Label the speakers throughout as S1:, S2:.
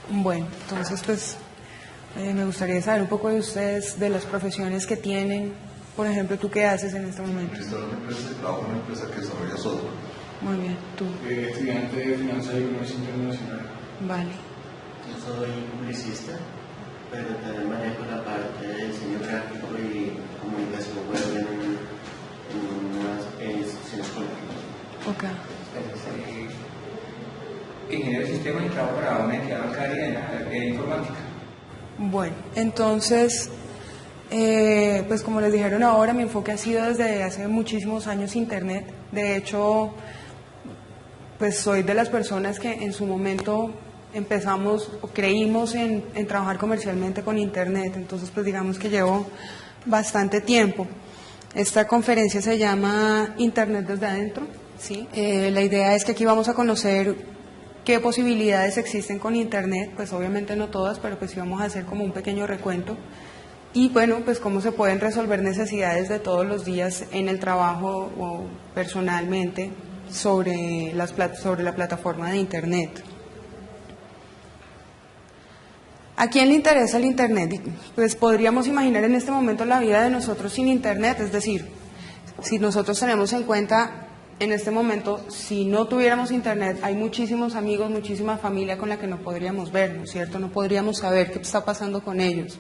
S1: Bueno, entonces pues me gustaría saber un poco de ustedes, de las profesiones que tienen. Por ejemplo, ¿tú qué haces en este momento?
S2: Administrador de empresas y trabajo en una empresa que desarrolla software.
S1: Muy bien, tú.
S3: Estudiante de Finanzas y Comercio Internacional.
S1: Vale.
S4: Yo soy publicista, pero también manejo la parte de diseño gráfico y comunicación web en unas instituciones colectivas.
S1: Ok.
S5: Ingeniero de sistemas y trabajo para una entidad bancaria de informática.
S1: Bueno, entonces, pues como les dijeron ahora, mi enfoque ha sido desde hace muchísimos años Internet. De hecho, pues soy de las personas que en su momento empezamos o creímos en trabajar comercialmente con Internet. Entonces, pues digamos que llevo bastante tiempo. Esta conferencia se llama Internet desde adentro, ¿sí? La idea es que aquí vamos a conocer qué posibilidades existen con Internet, pues obviamente no todas, pero pues sí vamos a hacer como un pequeño recuento. Y bueno, pues cómo se pueden resolver necesidades de todos los días en el trabajo o personalmente sobre la plataforma de Internet. ¿A quién le interesa el Internet? Pues podríamos imaginar en este momento la vida de nosotros sin Internet, es decir, si nosotros tenemos en cuenta en este momento, si no tuviéramos Internet, hay muchísimos amigos, muchísima familia con la que no podríamos ver, ¿no es cierto? No podríamos saber qué está pasando con ellos.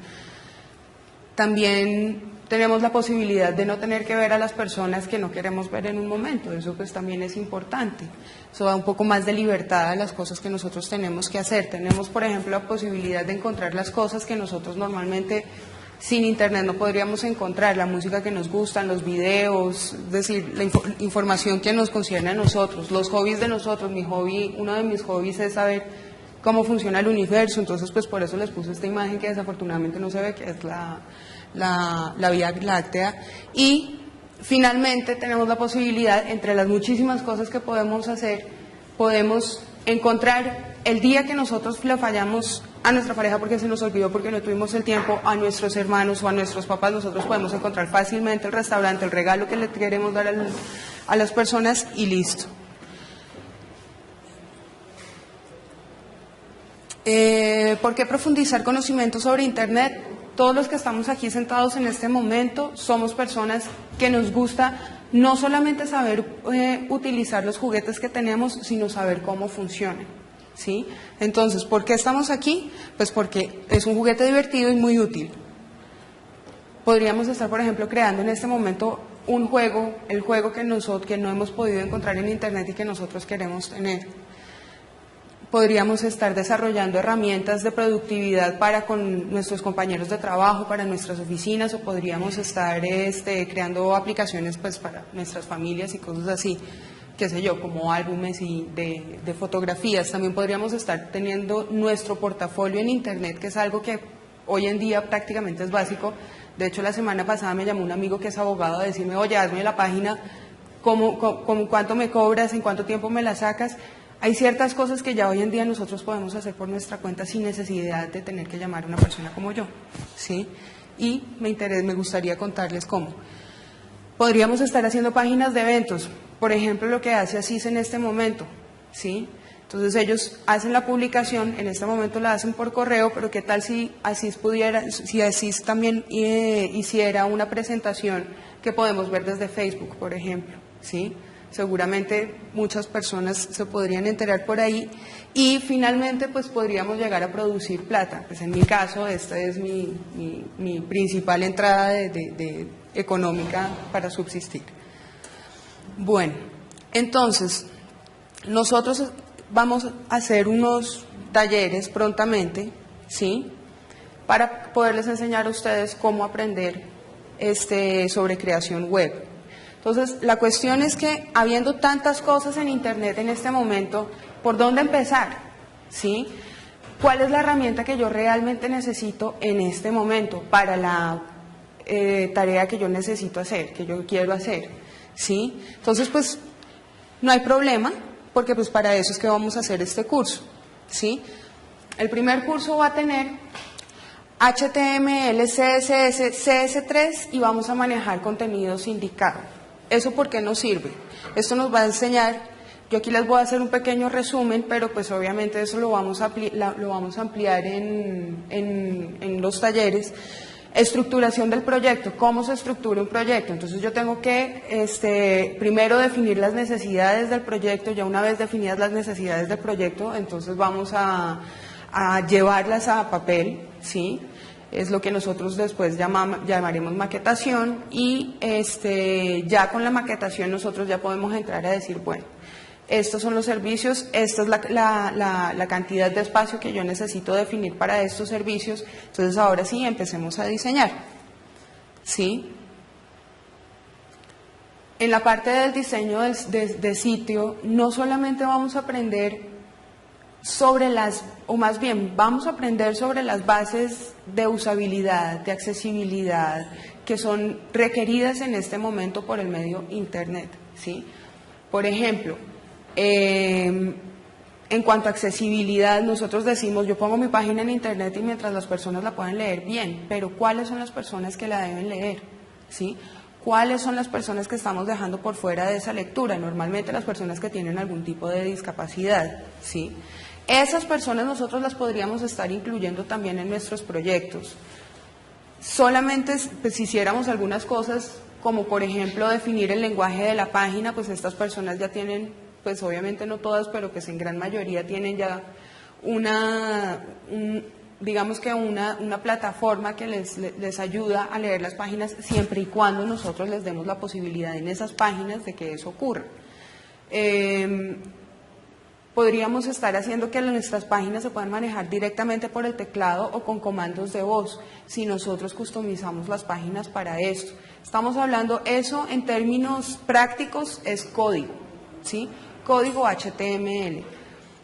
S1: También tenemos la posibilidad de no tener que ver a las personas que no queremos ver en un momento, eso pues también es importante. Eso da un poco más de libertad a las cosas que nosotros tenemos que hacer. Tenemos, por ejemplo, la posibilidad de encontrar las cosas que nosotros normalmente sin Internet no podríamos encontrar, la música que nos gusta, los videos, es decir, la información que nos concierne a nosotros, los hobbies de nosotros. Uno de mis hobbies es saber cómo funciona el universo, entonces pues por eso les puse esta imagen que desafortunadamente no se ve, que es la Vía Láctea. Y finalmente tenemos la posibilidad, entre las muchísimas cosas que podemos hacer, podemos encontrar el día que nosotros le fallamos a nuestra pareja porque se nos olvidó, porque no tuvimos el tiempo, a nuestros hermanos o a nuestros papás, nosotros podemos encontrar fácilmente el restaurante, el regalo que le queremos dar a las personas y listo. ¿Por qué profundizar conocimientos sobre Internet? Todos los que estamos aquí sentados en este momento somos personas que nos gusta no solamente saber utilizar los juguetes que tenemos, sino saber cómo funcionan, ¿sí? Entonces, ¿por qué estamos aquí? Pues porque es un juguete divertido y muy útil. Podríamos estar, por ejemplo, creando en este momento un juego, el juego que no hemos podido encontrar en Internet y que nosotros queremos tener. Podríamos estar desarrollando herramientas de productividad para con nuestros compañeros de trabajo, para nuestras oficinas, o podríamos estar creando aplicaciones pues para nuestras familias y cosas así, qué sé yo, como álbumes y de fotografías. También podríamos estar teniendo nuestro portafolio en Internet, que es algo que hoy en día prácticamente es básico. De hecho, la semana pasada me llamó un amigo que es abogado a decirme, oye, hazme la página, ¿cuánto me cobras, en cuánto tiempo me la sacas? Hay ciertas cosas que ya hoy en día nosotros podemos hacer por nuestra cuenta sin necesidad de tener que llamar a una persona como yo, ¿sí? Y me gustaría contarles cómo. Podríamos estar haciendo páginas de eventos, por ejemplo, lo que hace Asís en este momento, ¿sí? Entonces ellos hacen la publicación, en este momento la hacen por correo, pero ¿qué tal si Asís también hiciera una presentación que podemos ver desde Facebook, por ejemplo, ¿sí? Seguramente muchas personas se podrían enterar por ahí y finalmente pues podríamos llegar a producir plata. Pues en mi caso esta es mi principal entrada de económica para subsistir. Bueno, entonces nosotros vamos a hacer unos talleres prontamente, ¿sí? Para poderles enseñar a ustedes cómo aprender sobre creación web. Entonces, la cuestión es que, habiendo tantas cosas en Internet en este momento, ¿por dónde empezar? ¿Sí? ¿Cuál es la herramienta que yo realmente necesito en este momento para la tarea que yo necesito hacer, que yo quiero hacer? ¿Sí? Entonces, pues, no hay problema, porque pues para eso es que vamos a hacer este curso. ¿Sí? El primer curso va a tener HTML, CSS, CS3 y vamos a manejar contenido sindicado. ¿Eso por qué nos sirve? Esto nos va a enseñar, yo aquí les voy a hacer un pequeño resumen, pero pues obviamente eso lo vamos a ampliar en los talleres. Estructuración del proyecto, ¿cómo se estructura un proyecto? Entonces yo tengo que primero definir las necesidades del proyecto, ya una vez definidas las necesidades del proyecto, entonces vamos a llevarlas a papel, ¿sí? Es lo que nosotros después llamaremos maquetación y ya con la maquetación nosotros ya podemos entrar a decir, bueno, estos son los servicios, esta es la cantidad de espacio que yo necesito definir para estos servicios, entonces ahora sí empecemos a diseñar, ¿sí? En la parte del diseño de sitio no solamente vamos a aprender vamos a aprender sobre las bases de usabilidad, de accesibilidad, que son requeridas en este momento por el medio Internet, ¿sí? Por ejemplo, en cuanto a accesibilidad, nosotros decimos, yo pongo mi página en Internet y mientras las personas la puedan leer bien, pero ¿cuáles son las personas que la deben leer? ¿Sí? ¿Cuáles son las personas que estamos dejando por fuera de esa lectura? Normalmente las personas que tienen algún tipo de discapacidad, ¿sí? Esas personas nosotros las podríamos estar incluyendo también en nuestros proyectos. Solamente pues, si hiciéramos algunas cosas, como por ejemplo definir el lenguaje de la página, pues estas personas ya tienen, pues obviamente no todas, pero pues en gran mayoría tienen ya digamos que una plataforma que les ayuda a leer las páginas siempre y cuando nosotros les demos la posibilidad en esas páginas de que eso ocurra. Podríamos estar haciendo que nuestras páginas se puedan manejar directamente por el teclado o con comandos de voz, si nosotros customizamos las páginas para esto. Estamos hablando, eso en términos prácticos es código, ¿sí? Código HTML.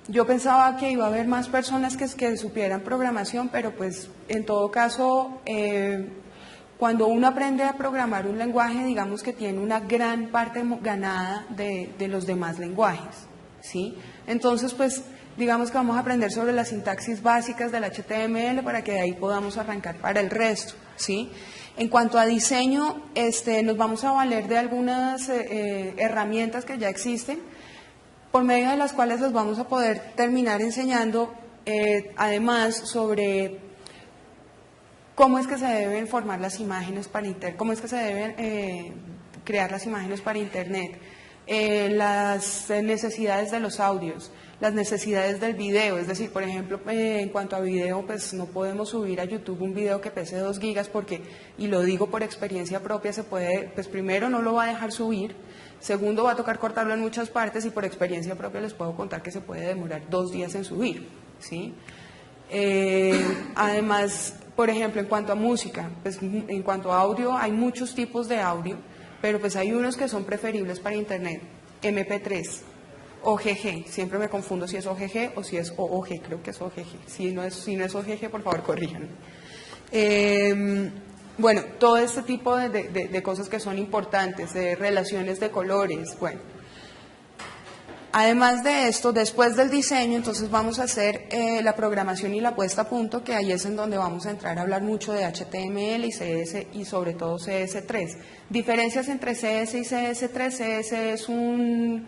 S1: Yo pensaba que iba a haber más personas que supieran programación, pero pues en todo caso, cuando uno aprende a programar un lenguaje, digamos que tiene una gran parte ganada de los demás lenguajes, ¿sí? Entonces, pues, digamos que vamos a aprender sobre las sintaxis básicas del HTML para que de ahí podamos arrancar para el resto, ¿sí? En cuanto a diseño, nos vamos a valer de algunas herramientas que ya existen, por medio de las cuales les vamos a poder terminar enseñando, además, sobre cómo es que se deben formar las imágenes para Internet, cómo es que se deben crear las imágenes para Internet, las necesidades de los audios, las necesidades del video, es decir, por ejemplo, en cuanto a video, pues no podemos subir a YouTube un video que pese 2 gigas porque, y lo digo por experiencia propia, se puede, pues primero no lo va a dejar subir, segundo va a tocar cortarlo en muchas partes y por experiencia propia les puedo contar que se puede demorar 2 días en subir, ¿sí? Además, por ejemplo, en cuanto a música, pues en cuanto a audio, hay muchos tipos de audio, pero pues hay unos que son preferibles para Internet, MP3, OGG, siempre me confundo si es OGG o si es OOG, creo que es OGG, si no es OGG, por favor, corríjanme. Bueno, todo este tipo de cosas que son importantes, de relaciones de colores, bueno. Además de esto, después del diseño, entonces vamos a hacer la programación y la puesta a punto, que ahí es en donde vamos a entrar a hablar mucho de HTML y CS y sobre todo CS3. Diferencias entre CS y CS3. CS es un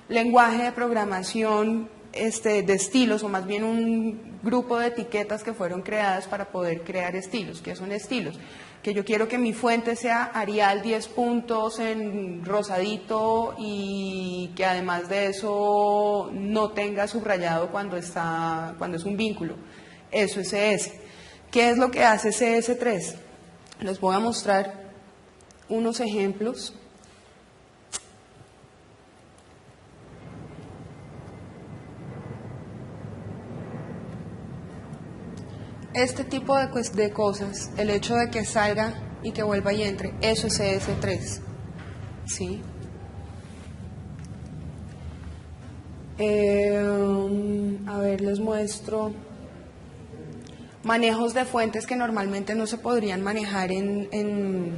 S1: lenguaje de programación de estilos, o más bien un grupo de etiquetas que fueron creadas para poder crear estilos. ¿Qué son estilos? Que yo quiero que mi fuente sea Arial 10 puntos en rosadito y que además de eso no tenga subrayado cuando es un vínculo. Eso es CS. ¿Qué es lo que hace CS3? Les voy a mostrar unos ejemplos. Este tipo de cosas, el hecho de que salga y que vuelva y entre, eso es CS3, ¿sí? A ver, les muestro manejos de fuentes que normalmente no se podrían manejar en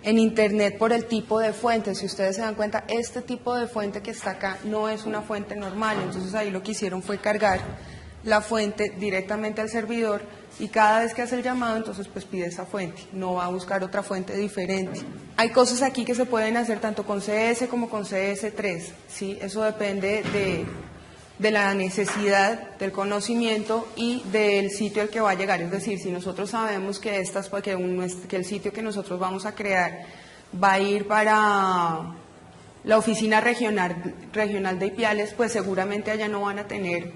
S1: Internet por el tipo de fuente. Si ustedes se dan cuenta, este tipo de fuente que está acá no es una fuente normal, entonces ahí lo que hicieron fue cargar la fuente directamente al servidor y cada vez que hace el llamado, entonces pues pide esa fuente, no va a buscar otra fuente diferente. Hay cosas aquí que se pueden hacer tanto con CS como con CS3, ¿sí? Eso depende de la necesidad, del conocimiento y del sitio al que va a llegar. Es decir, si nosotros sabemos que el sitio que nosotros vamos a crear va a ir para la oficina regional de Ipiales, pues seguramente allá no van a tener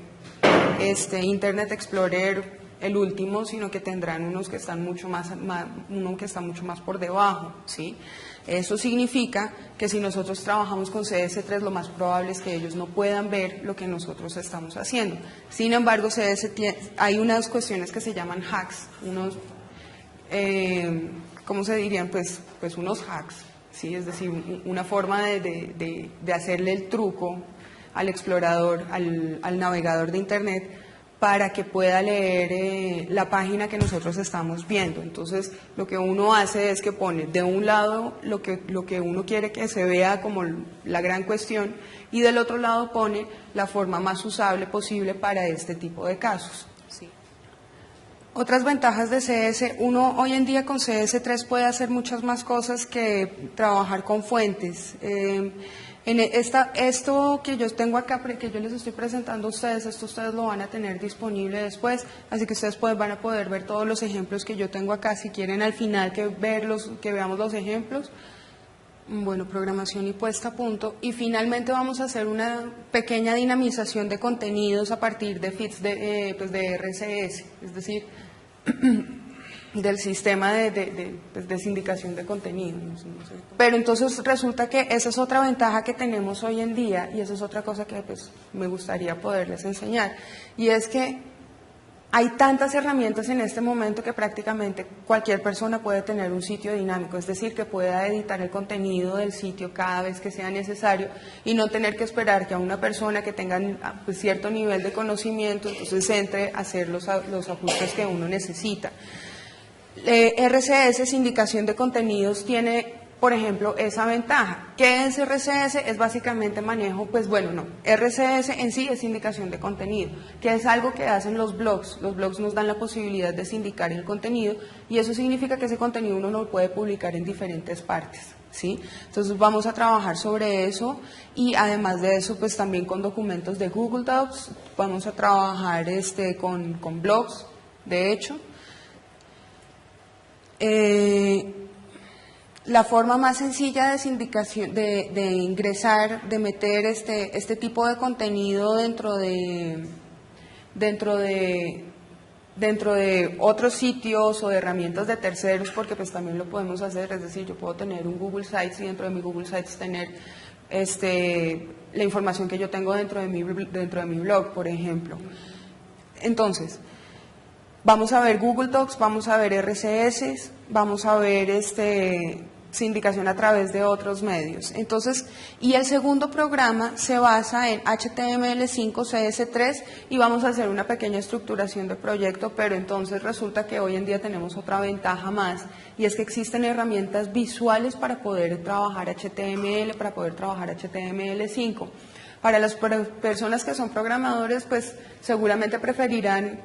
S1: Internet Explorer el último, sino que tendrán unos que están uno que está mucho más por debajo, ¿sí? Eso significa que si nosotros trabajamos con CS3, lo más probable es que ellos no puedan ver lo que nosotros estamos haciendo. Sin embargo, hay unas cuestiones que se llaman hacks, ¿cómo se dirían? Pues unos hacks, ¿sí? Es decir, una forma de hacerle el truco al explorador, al navegador de Internet, para que pueda leer la página que nosotros estamos viendo. Entonces, lo que uno hace es que pone de un lado lo que uno quiere que se vea como la gran cuestión y del otro lado pone la forma más usable posible para este tipo de casos. Sí. Otras ventajas de CS, uno hoy en día con CS3 puede hacer muchas más cosas que trabajar con fuentes. Esto que yo tengo acá, que yo les estoy presentando a ustedes, esto ustedes lo van a tener disponible después, así que ustedes van a poder ver todos los ejemplos que yo tengo acá, si quieren al final que veamos los ejemplos. Bueno, programación y puesta a punto. Y finalmente vamos a hacer una pequeña dinamización de contenidos a partir de feeds de RCS, es decir, del sistema de sindicación de contenido. No sé. Pero entonces resulta que esa es otra ventaja que tenemos hoy en día y esa es otra cosa que pues me gustaría poderles enseñar. Y es que hay tantas herramientas en este momento que prácticamente cualquier persona puede tener un sitio dinámico, es decir, que pueda editar el contenido del sitio cada vez que sea necesario y no tener que esperar que a una persona que tenga pues, cierto nivel de conocimiento entonces entre a hacer los ajustes que uno necesita. RCS, sindicación de contenidos, tiene, por ejemplo, esa ventaja. ¿Qué es RCS? Es básicamente manejo, RCS en sí es sindicación de contenido, que es algo que hacen los blogs. Los blogs nos dan la posibilidad de sindicar el contenido y eso significa que ese contenido uno lo puede publicar en diferentes partes, ¿sí? Entonces vamos a trabajar sobre eso y además de eso, pues también con documentos de Google Docs, vamos a trabajar con blogs, de hecho. La forma más sencilla de sindicación, de ingresar, de meter este tipo de contenido dentro de otros sitios o de herramientas de terceros, porque pues también lo podemos hacer, es decir, yo puedo tener un Google Sites y dentro de mi Google Sites tener la información que yo tengo dentro de mi blog, por ejemplo. Entonces, vamos a ver Google Docs, vamos a ver RCS, vamos a ver sindicación a través de otros medios. Entonces, y el segundo programa se basa en HTML5, CS3 y vamos a hacer una pequeña estructuración de proyecto, pero entonces resulta que hoy en día tenemos otra ventaja más y es que existen herramientas visuales para poder trabajar HTML, para poder trabajar HTML5. Para las personas que son programadores, pues seguramente preferirán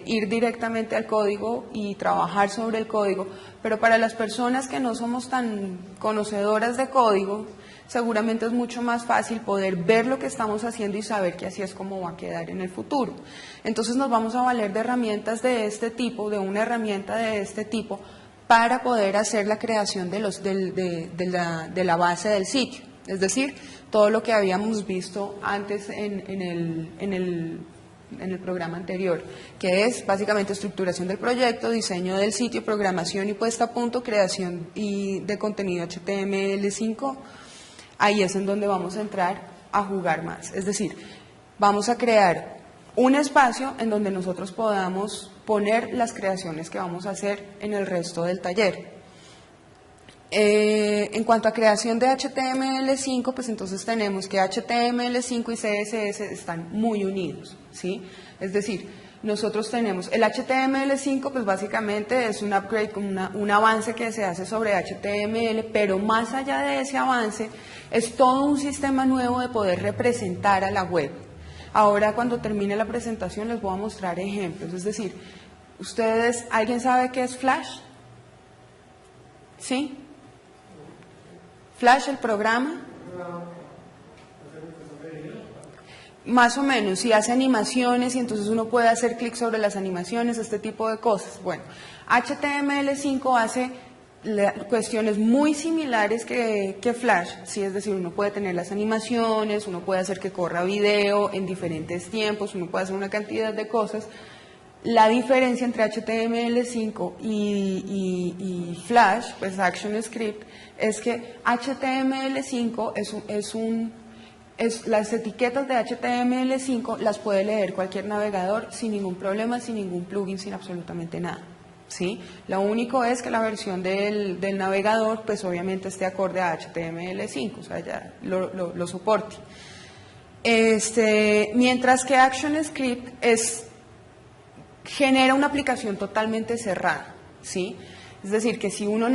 S1: ir directamente al código y trabajar sobre el código, pero para las personas que no somos tan conocedoras de código, seguramente es mucho más fácil poder ver lo que estamos haciendo y saber que así es como va a quedar en el futuro. Entonces nos vamos a valer de herramientas de este tipo, de una herramienta de este tipo, para poder hacer la creación de la base del sitio. Es decir, todo lo que habíamos visto antes en el programa anterior, que es básicamente estructuración del proyecto, diseño del sitio, programación y puesta a punto, creación de contenido HTML5. Ahí es en donde vamos a entrar a jugar más. Es decir, vamos a crear un espacio en donde nosotros podamos poner las creaciones que vamos a hacer en el resto del taller. En cuanto a creación de HTML5, pues entonces tenemos que HTML5 y CSS están muy unidos, ¿sí? Es decir, nosotros tenemos el HTML5, pues básicamente es un upgrade, un avance que se hace sobre HTML, pero más allá de ese avance es todo un sistema nuevo de poder representar a la web. Ahora cuando termine la presentación les voy a mostrar ejemplos, es decir, ¿alguien sabe qué es Flash? ¿Sí? ¿Flash, el programa? Más o menos, si hace animaciones y entonces uno puede hacer clic sobre las animaciones, este tipo de cosas. Bueno, HTML5 hace cuestiones muy similares que Flash, ¿sí? Es decir, uno puede tener las animaciones, uno puede hacer que corra video en diferentes tiempos, uno puede hacer una cantidad de cosas. La diferencia entre HTML5 y Flash, pues ActionScript, es que HTML5 las etiquetas de HTML5 las puede leer cualquier navegador sin ningún problema, sin ningún plugin, sin absolutamente nada. ¿Sí? Lo único es que la versión del navegador pues obviamente esté acorde a HTML5, o sea, ya lo soporte. Mientras que ActionScript genera una aplicación totalmente cerrada, ¿sí? Es decir, que si uno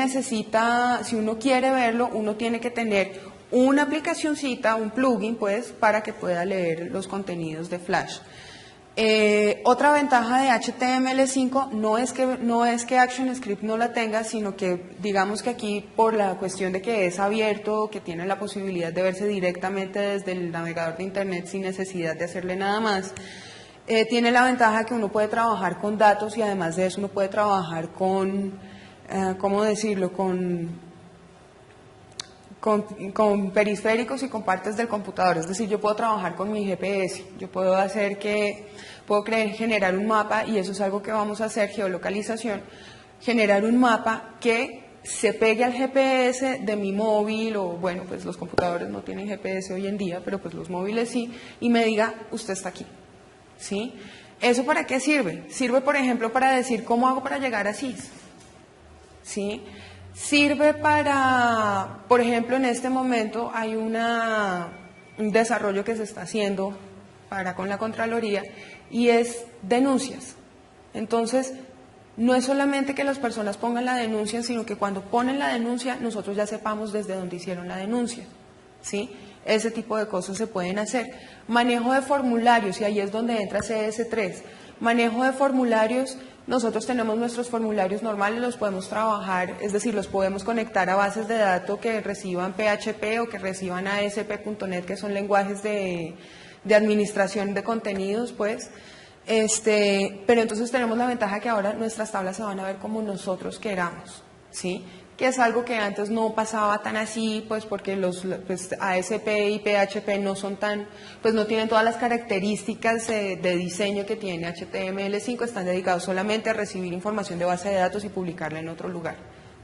S1: quiere verlo, uno tiene que tener una aplicacioncita, un plugin, pues, para que pueda leer los contenidos de Flash. Otra ventaja de HTML5 no es que ActionScript no la tenga, sino que digamos que aquí por la cuestión de que es abierto, que tiene la posibilidad de verse directamente desde el navegador de internet sin necesidad de hacerle nada más, tiene la ventaja que uno puede trabajar con datos y además de eso uno puede trabajar con, ¿cómo decirlo?, con periféricos y con partes del computador. Es decir, yo puedo trabajar con mi GPS, yo puedo generar un mapa, y eso es algo que vamos a hacer, geolocalización, generar un mapa que se pegue al GPS de mi móvil, o bueno, pues los computadores no tienen GPS hoy en día, pero pues los móviles sí, y me diga, usted está aquí, ¿sí? ¿Eso para qué sirve? Sirve, por ejemplo, para decir cómo hago para llegar a CIS, ¿sí? Sirve para, por ejemplo, en este momento hay un desarrollo que se está haciendo con la Contraloría, y es denuncias. Entonces, no es solamente que las personas pongan la denuncia, sino que cuando ponen la denuncia, nosotros ya sepamos desde dónde hicieron la denuncia, ¿sí? Ese tipo de cosas se pueden hacer. Manejo de formularios, y ahí es donde entra CS3. Manejo de formularios, nosotros tenemos nuestros formularios normales, los podemos trabajar, es decir, los podemos conectar a bases de datos que reciban PHP o que reciban ASP.NET, que son lenguajes de administración de contenidos, pues. Pero entonces tenemos la ventaja que ahora nuestras tablas se van a ver como nosotros queramos, ¿sí? Que es algo que antes no pasaba tan así, pues porque pues ASP y PHP no son pues no tienen todas las características de diseño que tiene HTML5, están dedicados solamente a recibir información de base de datos y publicarla en otro lugar,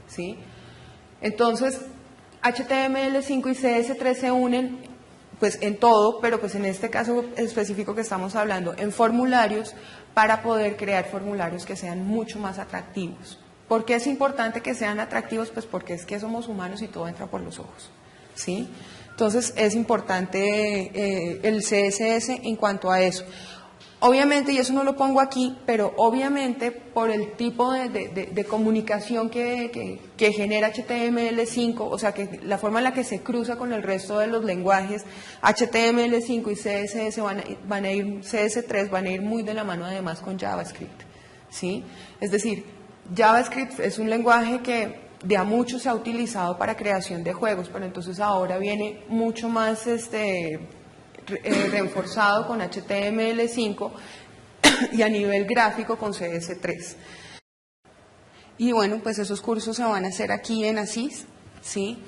S1: ¿sí? Entonces, HTML5 y CS3 se unen pues en todo, pero pues en este caso específico que estamos hablando, en formularios, para poder crear formularios que sean mucho más atractivos. ¿Por qué es importante que sean atractivos? Pues porque es que somos humanos y todo entra por los ojos, ¿sí? Entonces es importante el CSS en cuanto a eso. Obviamente, y eso no lo pongo aquí, pero obviamente por el tipo de comunicación que genera HTML5, o sea, que la forma en la que se cruza con el resto de los lenguajes, HTML5 y CSS CS3 van a ir muy de la mano además con JavaScript, ¿sí? Es decir, JavaScript es un lenguaje que de a mucho se ha utilizado para creación de juegos, pero entonces ahora viene mucho más reforzado con HTML5 y a nivel gráfico con CS3. Y bueno, pues esos cursos se van a hacer aquí en ASIS, ¿sí?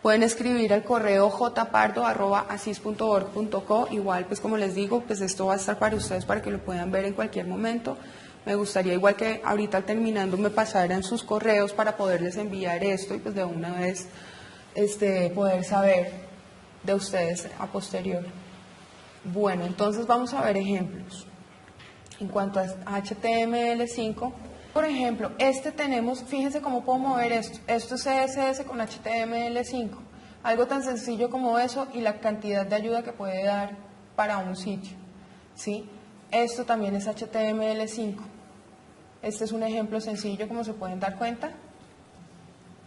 S1: Pueden escribir al correo jpardo@asis.org.co. Igual, pues como les digo, pues esto va a estar para ustedes para que lo puedan ver en cualquier momento. Me gustaría, igual que ahorita terminando, me pasaran sus correos para poderles enviar esto y pues de una vez poder saber de ustedes a posterior. Bueno, entonces vamos a ver ejemplos. En cuanto a HTML5, por ejemplo, fíjense cómo puedo mover esto. Esto es CSS con HTML5. Algo tan sencillo como eso y la cantidad de ayuda que puede dar para un sitio, ¿sí? Esto también es HTML5. Este es un ejemplo sencillo, como se pueden dar cuenta.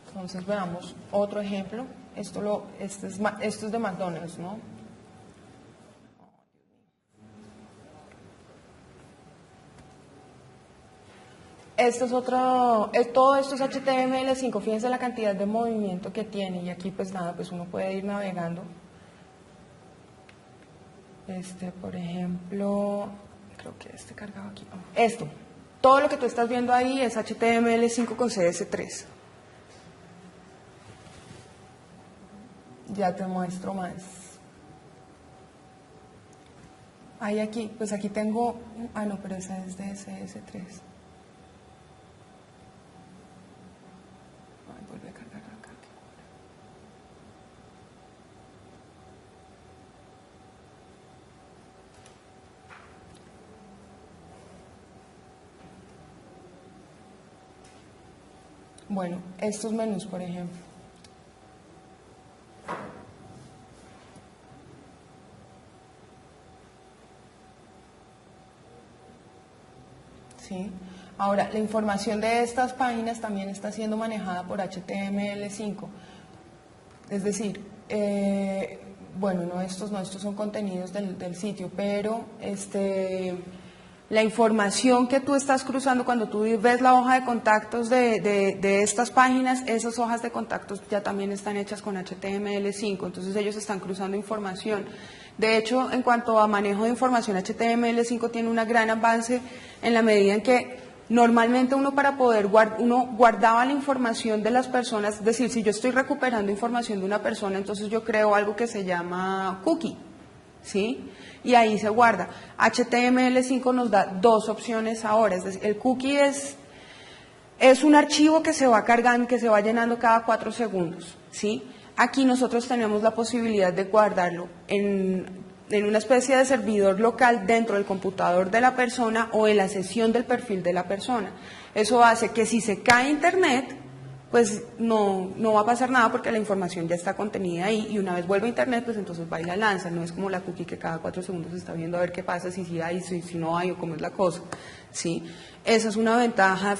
S1: Entonces veamos otro ejemplo. Esto es de McDonald's, ¿no? Esto es otro, todo esto es HTML5, fíjense la cantidad de movimiento que tiene y aquí pues nada, pues uno puede ir navegando. Por ejemplo, creo que cargado aquí. Esto, todo lo que tú estás viendo ahí es HTML5 con CS3. Ya te muestro más. Hay aquí, pues aquí tengo, no, pero esa es de CS3. Vuelve a cargar acá. Bueno, estos menús, por ejemplo. ¿Sí? Ahora, la información de estas páginas también está siendo manejada por HTML5. Es decir, bueno, no estos son contenidos del sitio, pero la información que tú estás cruzando cuando tú ves la hoja de contactos de estas páginas, esas hojas de contactos ya también están hechas con HTML5, entonces ellos están cruzando información. De hecho, en cuanto a manejo de información, HTML5 tiene un gran avance en la medida en que normalmente uno para poder uno guardaba la información de las personas, es decir, si yo estoy recuperando información de una persona, entonces yo creo algo que se llama cookie, ¿sí? Y ahí se guarda. HTML5 nos da dos opciones ahora, es decir, el cookie es un archivo que se va cargando, que se va llenando cada 4 segundos, ¿sí? Aquí nosotros tenemos la posibilidad de guardarlo en una especie de servidor local dentro del computador de la persona o en la sesión del perfil de la persona. Eso hace que si se cae internet, pues no va a pasar nada porque la información ya está contenida ahí y una vez vuelve a internet, pues entonces va y la lanza. No es como la cookie que cada 4 segundos se está viendo a ver qué pasa, si sí hay, si no hay o cómo es la cosa, ¿sí? Esa es una ventaja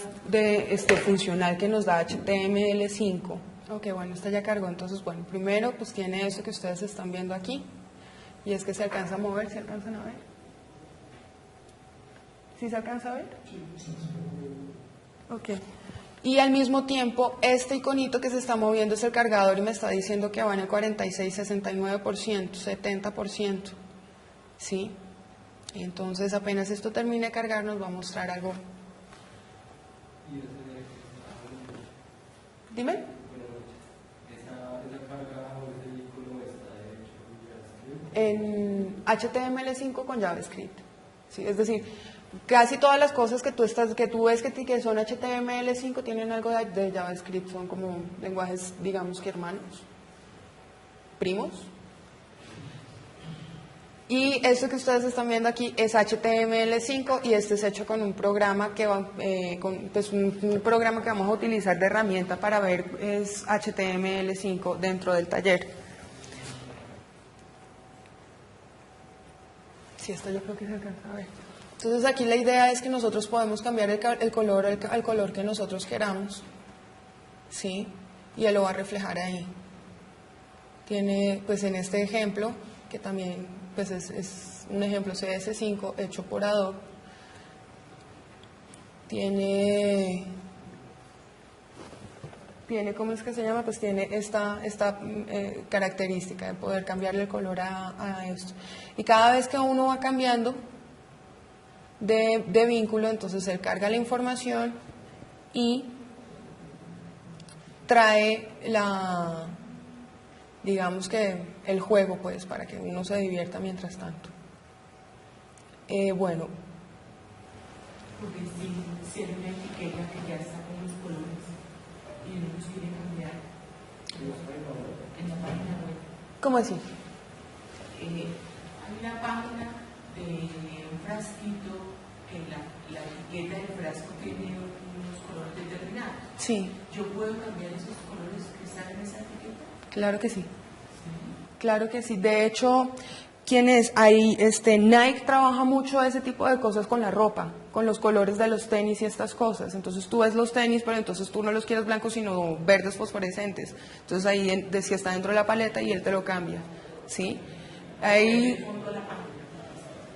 S1: funcional que nos da HTML5. Ok, bueno, esta ya cargó, entonces, bueno, primero pues tiene eso que ustedes están viendo aquí, y es que se alcanza a mover, ¿se alcanzan a ver? ¿Sí se alcanza a ver? Ok. Y al mismo tiempo, este iconito que se está moviendo es el cargador y me está diciendo que va en el 46, 69%, 70%, ¿sí? Entonces, apenas esto termine de cargar, nos va a mostrar algo. Dime. En HTML5 con JavaScript, ¿sí? Es decir, casi todas las cosas que tú ves que son HTML5 tienen algo de JavaScript, son como lenguajes, digamos que hermanos, primos. Y esto que ustedes están viendo aquí es HTML5 y este es hecho con un programa que un programa que vamos a utilizar de herramienta para ver es HTML5 dentro del taller. Sí, esto yo creo que se alcanza a ver. Entonces aquí la idea es que nosotros podemos cambiar el color al color que nosotros queramos, ¿sí? Y él lo va a reflejar ahí. Tiene, pues en este ejemplo, que también pues es un ejemplo CS5 hecho por Adobe, tiene, ¿cómo es que se llama? Pues tiene esta característica de poder cambiarle el color a esto. Y cada vez que uno va cambiando de vínculo, entonces él carga la información y trae digamos que el juego, pues, para que uno se divierta mientras tanto. Bueno.
S6: Porque si hay una etiqueta que ya está con los colores y uno los quiere cambiar en la página web.
S1: ¿Cómo así?
S6: Hay una página de un frasquito que la etiqueta del frasco tiene unos colores determinados.
S1: Sí.
S6: ¿Yo puedo cambiar esos colores que están en esa etiqueta?
S1: Claro que sí. Claro que sí. De hecho, Nike trabaja mucho ese tipo de cosas con la ropa, con los colores de los tenis y estas cosas. Entonces tú ves los tenis, pero entonces tú no los quieres blancos, sino verdes fosforescentes. Entonces ahí si está dentro de la paleta y él te lo cambia, ¿sí? Ahí,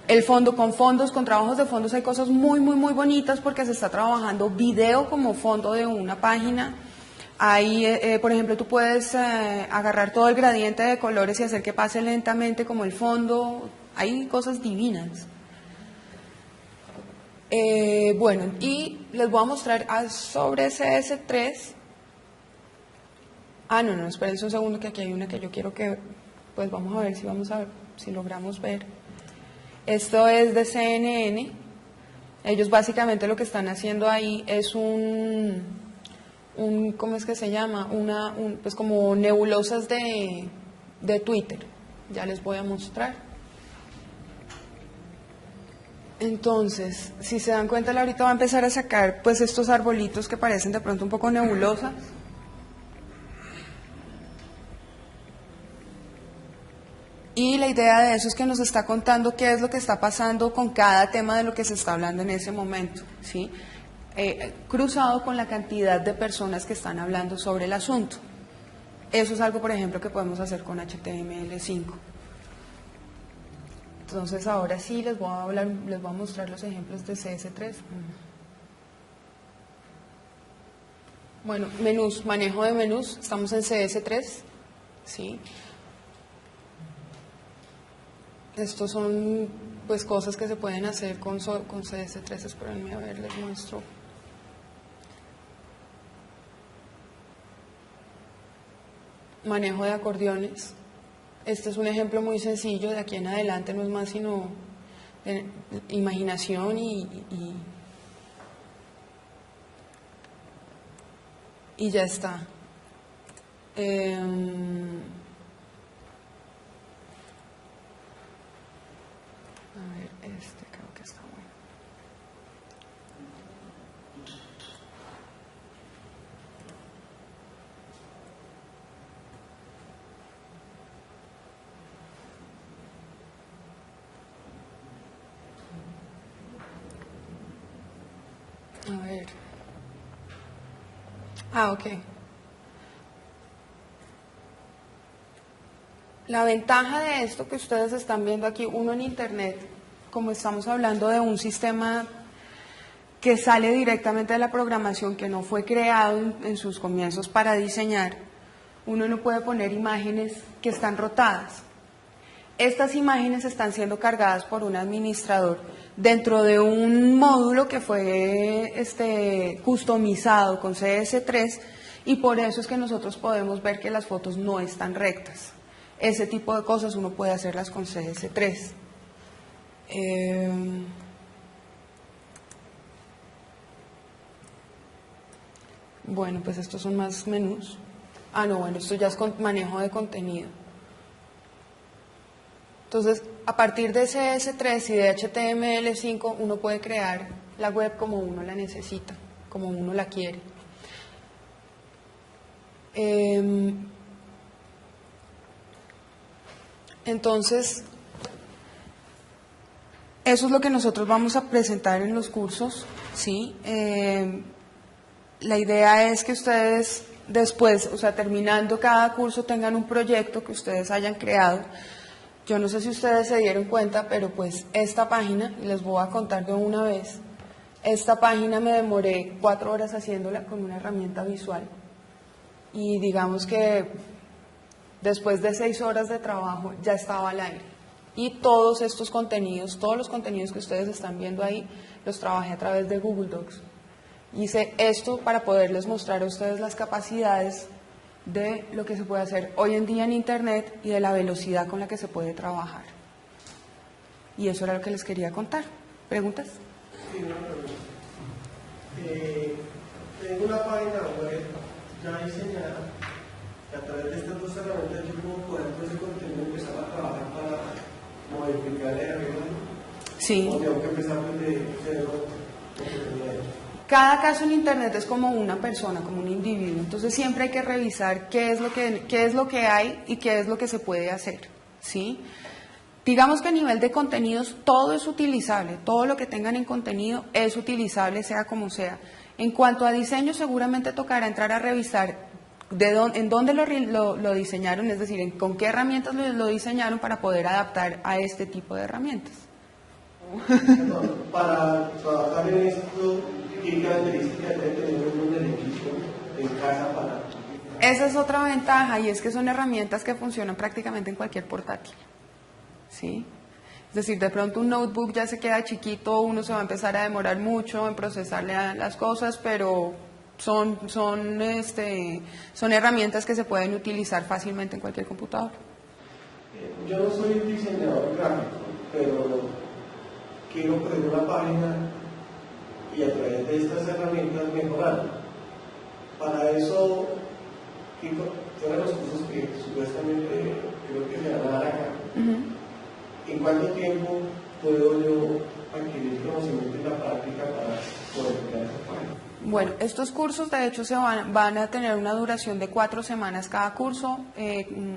S1: El fondo con fondos, con trabajos de fondos hay cosas muy, muy, muy bonitas porque se está trabajando video como fondo de una página. Ahí, por ejemplo, tú puedes agarrar todo el gradiente de colores y hacer que pase lentamente como el fondo. Hay cosas divinas. Bueno, y les voy a mostrar sobre CS3. No, espérense un segundo que aquí hay una que yo quiero que, pues vamos a ver si logramos ver. Esto es de CNN. Ellos básicamente lo que están haciendo ahí es ¿cómo es que se llama? Pues como nebulosas de Twitter. Ya les voy a mostrar. Entonces, si se dan cuenta, ahorita va a empezar a sacar pues estos arbolitos que parecen de pronto un poco nebulosas. Y la idea de eso es que nos está contando qué es lo que está pasando con cada tema de lo que se está hablando en ese momento, ¿sí? Cruzado con la cantidad de personas que están hablando sobre el asunto. Eso es algo, por ejemplo, que podemos hacer con HTML5. Entonces, ahora sí les voy a mostrar los ejemplos de CS3. Bueno, menús, manejo de menús, estamos en CS3, ¿sí? Estos son pues cosas que se pueden hacer con CS3, espérenme a ver, les muestro. Manejo de acordeones. Este es un ejemplo muy sencillo, de aquí en adelante no es más sino imaginación y ya está. A ver, creo que está bueno. A ver. Ok. La ventaja de esto que ustedes están viendo aquí, uno en Internet, como estamos hablando de un sistema que sale directamente de la programación, que no fue creado en sus comienzos para diseñar, uno no puede poner imágenes que están rotadas. Estas imágenes están siendo cargadas por un administrador dentro de un módulo que fue customizado con CS3 y por eso es que nosotros podemos ver que las fotos no están rectas. Ese tipo de cosas uno puede hacerlas con CS3. Bueno, pues estos son más menús. Bueno, esto ya es con manejo de contenido. Entonces, a partir de CS3 y de HTML5, uno puede crear la web como uno la necesita, como uno la quiere. Entonces, eso es lo que nosotros vamos a presentar en los cursos, ¿sí? La idea es que ustedes después, terminando cada curso, tengan un proyecto que ustedes hayan creado. Yo no sé si ustedes se dieron cuenta, pero pues esta página, les voy a contar de una vez, esta página me demoré 4 horas haciéndola con una herramienta visual. Y digamos que después de 6 horas de trabajo ya estaba al aire. Y todos estos contenidos, todos los contenidos que ustedes están viendo ahí, los trabajé a través de Google Docs. Hice esto para poderles mostrar a ustedes las capacidades de lo que se puede hacer hoy en día en Internet y de la velocidad con la que se puede trabajar. Y eso era lo que les quería contar. ¿Preguntas?
S7: Sí, una pregunta. Tengo una página web ya diseñada, que a través de estas dos herramientas yo puedo poder todo ese contenido empezar a trabajar para modificar el arreglo.
S1: Sí.
S7: O tengo que empezar desde cero.
S1: Cada caso en Internet es como una persona, como un individuo. Entonces siempre hay que revisar qué es lo que hay y qué es lo que se puede hacer, ¿sí? Digamos que a nivel de contenidos todo es utilizable, todo lo que tengan en contenido es utilizable, sea como sea. En cuanto a diseño, seguramente tocará entrar a revisar en dónde lo diseñaron, es decir, con qué herramientas lo diseñaron para poder adaptar a este tipo de herramientas.
S7: Perdón, para trabajar en esto, ¿qué características debe tener uno del equipo en casa para...?
S1: Esa es otra ventaja y es que son herramientas que funcionan prácticamente en cualquier portátil, ¿sí? Es decir, de pronto un notebook ya se queda chiquito, uno se va a empezar a demorar mucho en procesarle las cosas, pero son herramientas que se pueden utilizar fácilmente en cualquier computador.
S7: Yo no soy diseñador gráfico, pero quiero crear una página y a través de estas herramientas mejorarla. Para eso, fuera los cursos que supuestamente creo que se van a dar acá, ¿en cuánto tiempo puedo yo adquirir conocimiento en la práctica para poder crear esa página?
S1: Bueno, estos cursos de hecho van a tener una duración de 4 semanas cada curso,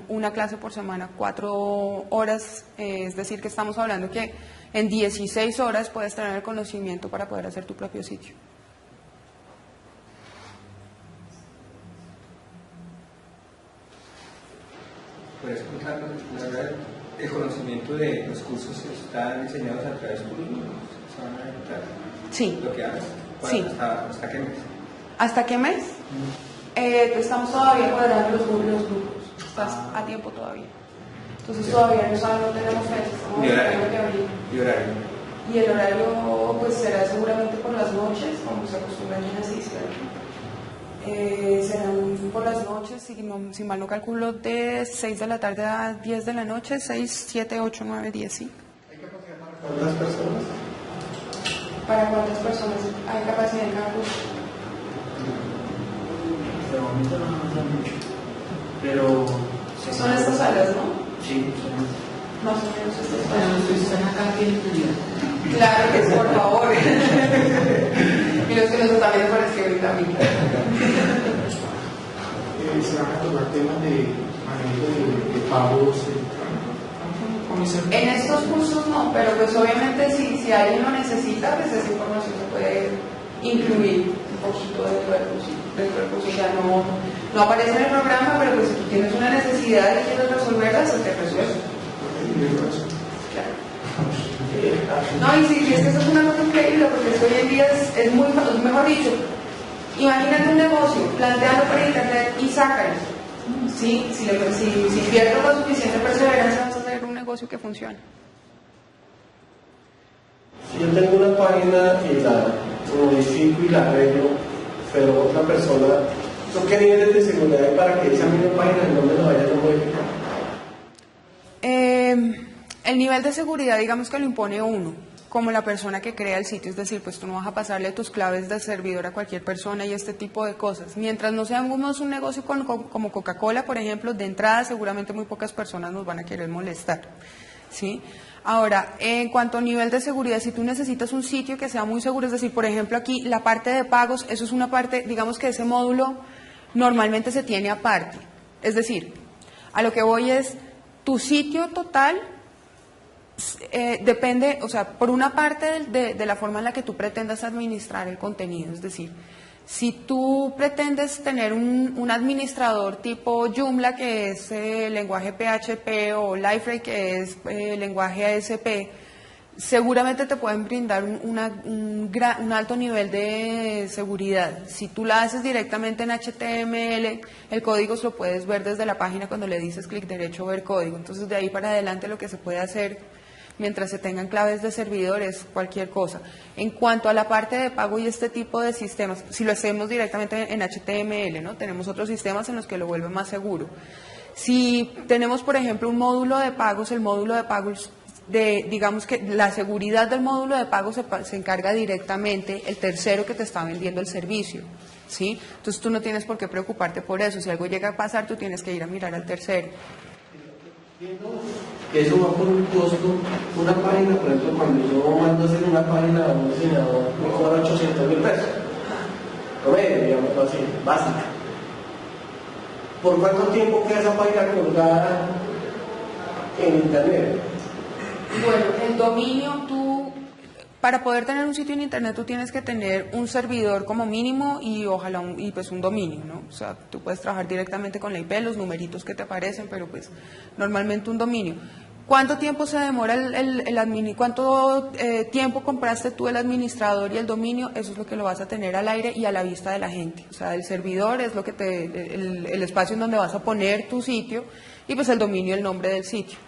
S1: una clase por semana, 4 horas, es decir que estamos hablando que en 16 horas puedes tener el conocimiento para poder hacer tu propio sitio.
S5: ¿Puedes contarnos, la verdad, el conocimiento de los cursos están diseñados a través de cursos? ¿Se van a editar?
S1: Sí.
S5: ¿Lo que hagas?
S1: Sí.
S5: ¿Hasta qué mes?
S1: ¿Hasta qué mes? Estamos todavía cuadrando los grupos. Estás a tiempo todavía. Entonces todavía no tenemos fechas.
S5: ¿Y horario?
S1: ¿Y horario? Y el horario pues será seguramente por las noches, como se acostumbra en así, ¿cierto? Serán por las noches, si mal no calculo, de 6 de la tarde a 10 de la noche, 6, 7, 8, 9, 10, sí.
S7: ¿Hay capacidad para cuántas personas?
S1: ¿Para cuántas personas hay capacidad en cada curso?
S8: De momento no nos da mucho, pero...
S1: Son estas salas, ¿no?
S8: Sí, son...
S1: Más o menos estas
S6: Para
S1: salas.
S6: los que están acá tienen prioridad.
S1: Claro que sí, por favor. Y los que nos están viendo para escribir también.
S8: Se van a tomar temas de manejo de pagos,
S1: En estos cursos no, pero pues obviamente si alguien lo necesita, pues esa información se puede incluir un poquito dentro del curso. Ya no aparece en el programa, pero pues si tú tienes una necesidad y quieres resolverla, se te resuelve. Claro. No, y sí, es que eso es una cosa increíble, porque es que hoy en día es muy, mejor dicho, imagínate un negocio, plantealo por internet y sácalo. ¿Sí? Si pierdes la suficiente perseverancia, vas a hacer un negocio que funcione.
S7: Si yo tengo una página y la modifico y la arreglo, pero otra persona, ¿qué niveles de seguridad hay para que esa misma página no me la vaya a modificar?
S1: El nivel de seguridad, digamos que lo impone uno, como la persona que crea el sitio, es decir, pues tú no vas a pasarle tus claves de servidor a cualquier persona y este tipo de cosas. Mientras no seamos un negocio como Coca-Cola, por ejemplo, de entrada seguramente muy pocas personas nos van a querer molestar, ¿sí? Ahora, en cuanto a nivel de seguridad, si tú necesitas un sitio que sea muy seguro, es decir, por ejemplo aquí la parte de pagos, eso es una parte, digamos que ese módulo normalmente se tiene aparte. Es decir, a lo que voy es, tu sitio total depende, o sea, por una parte de la forma en la que tú pretendas administrar el contenido, es decir, si tú pretendes tener un administrador tipo Joomla, que es lenguaje PHP, o Liferay, que es lenguaje ASP, seguramente te pueden brindar un alto nivel de seguridad. Si tú la haces directamente en HTML, el código lo puedes ver desde la página cuando le dices clic derecho ver código. Entonces de ahí para adelante lo que se puede hacer mientras se tengan claves de servidores, cualquier cosa. En cuanto a la parte de pago y este tipo de sistemas, si lo hacemos directamente en HTML, ¿no? Tenemos otros sistemas en los que lo vuelve más seguro. Si tenemos, por ejemplo, un módulo de pagos, el módulo de pagos, digamos que la seguridad del módulo de pago se encarga directamente el tercero que te está vendiendo el servicio, ¿sí? Entonces tú no tienes por qué preocuparte por eso. Si algo llega a pasar, tú tienes que ir a mirar al tercero.
S7: Eso va por un costo. Una página, por ejemplo, cuando yo mando a hacer una página a un diseñador, me cobra 800.000 pesos. Promedio, digamos así, básica. ¿Por cuánto tiempo queda esa página colgada en internet?
S1: Bueno, el dominio, para poder tener un sitio en internet, tú tienes que tener un servidor como mínimo y ojalá un dominio, ¿no? O sea, tú puedes trabajar directamente con la IP, los numeritos que te aparecen, pero pues normalmente un dominio. ¿Cuánto tiempo se demora cuánto tiempo compraste tú el administrador y el dominio? Eso es lo que lo vas a tener al aire y a la vista de la gente. O sea, el servidor es lo que el espacio en donde vas a poner tu sitio y pues el dominio, el nombre del sitio.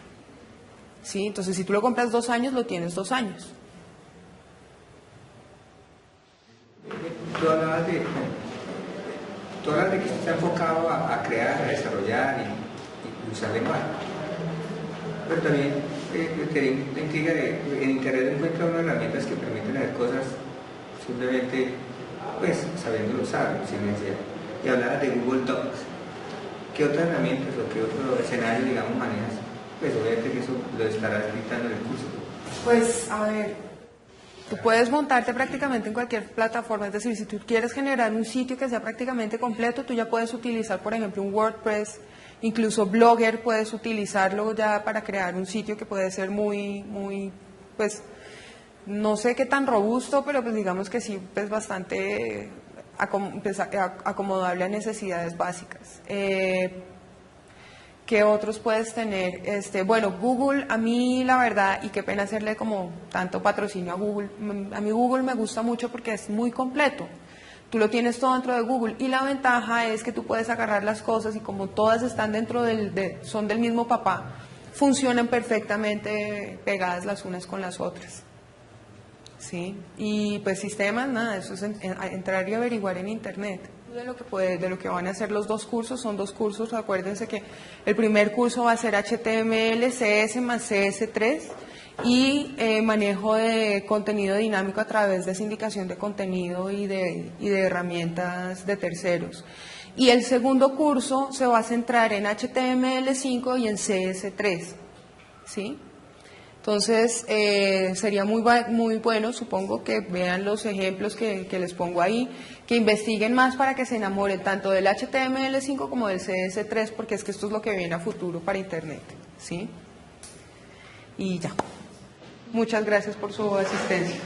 S1: ¿Sí? Entonces, si tú lo compras 2 años, lo tienes 2 años.
S5: Tú hablabas de que está enfocado a crear, a desarrollar y usar lenguaje. Pero también te intriga en Internet encuentra unas herramientas que permiten hacer cosas simplemente, pues, sabiéndolo usar, sin necesidad. Y hablabas de Google Docs. ¿Qué otras herramientas o qué otro escenario, digamos, manejas? Pues obviamente que eso lo estarás gritando en el curso.
S1: Pues, a ver, tú puedes montarte prácticamente en cualquier plataforma, es decir, si tú quieres generar un sitio que sea prácticamente completo, tú ya puedes utilizar, por ejemplo, un WordPress, incluso Blogger puedes utilizarlo ya para crear un sitio que puede ser muy, pues, no sé qué tan robusto, pero pues digamos que sí, pues bastante acomodable a necesidades básicas. ¿Qué otros puedes tener? Bueno, Google, a mí la verdad, y qué pena hacerle como tanto patrocinio a Google, a mí Google me gusta mucho porque es muy completo. Tú lo tienes todo dentro de Google y la ventaja es que tú puedes agarrar las cosas y como todas están dentro son del mismo papá, funcionan perfectamente pegadas las unas con las otras. ¿Sí? Y pues sistemas, nada, eso es entrar y averiguar en Internet. De lo que van a hacer los 2 cursos, son 2 cursos, acuérdense que el primer curso va a ser HTML, CS más CS3 y manejo de contenido dinámico a través de sindicación de contenido y de herramientas de terceros. Y el segundo curso se va a centrar en HTML5 y en CS3, ¿sí? Entonces, sería muy bueno, supongo, que vean los ejemplos que les pongo ahí, que investiguen más para que se enamoren tanto del HTML5 como del CS3, porque es que esto es lo que viene a futuro para Internet, ¿sí? Y ya. Muchas gracias por su asistencia.